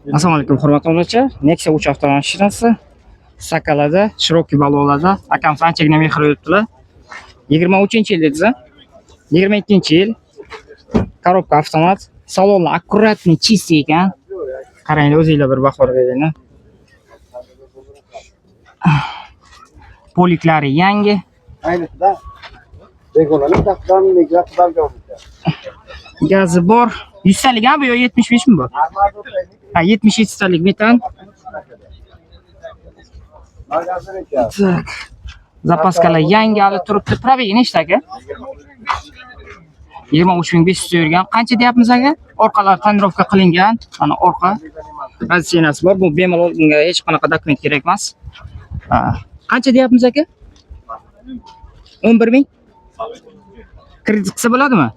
Assalomu alaykum hurmatli obunachilar. Nexia 3 avtomashinasi Sakalada, Cherokee Balolada akamiz anchagina mehr beribdilar. 23-yil dediz-a? 22-yil. Korobka avtomat. Salonni akkuratni chist ekan. Qaranglar o'zingizlar bir baho beringlar. Poliklari yangi. Ayniqsa begonaning taxtdan migratsiyadan javob beradi. Gazi bor. 100 talik bu yo 75 mi bu? Ha 77 talik metan. Tak. Zapaskalar yangi hali turibdi. Probegi nechta aka? 23500 yurgan. Qancha deyapmiz aka? Orqalar tonirovka qilingan. Mana orqa ratsionasi bor. Bu bemalol bunga hech qanaqa dokument kerak emas. Qancha deyapmiz aka? 11000. Kredit qilsa bo'ladimi?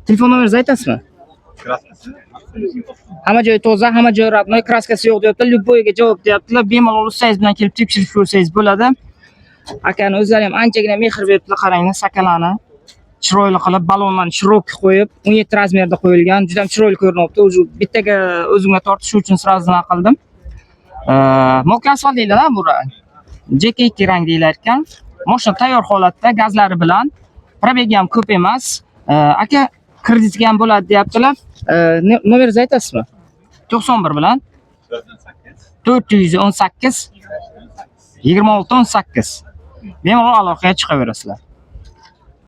Telefon nomeringizni aytasizmi? Hamma joy toza, hamma joy родной, kraskasi yo'q deyaptilar. Любойga javob deyaptilar. Bemalol ustangiz bilan kelib tekshirib ko'rsangiz bo'ladi. Akani o'zlari ham anchagina mehr beribdilar, qaranglar, sakalani. Chiroyli qilib balonlarni Cherokee qo'yib, 17 razmerda qo'yilgan. Juda ham chiroyli ko'rinyapti. O'zi bittaga o'zimga tortish uchun sразу nima qildim. Mo'k asfalt deyiladi bu rang. JK2 rang deyilar ekan. Mashina tayyor holatda, gazlari bilan. Probegi ham ko'p emas. Aka kreditga ham bo'ladi deyaptilar. Nomeringizni aytasizmi? 91 bilan 418 2618. Bemalol aloqaga chiqaverasizlar.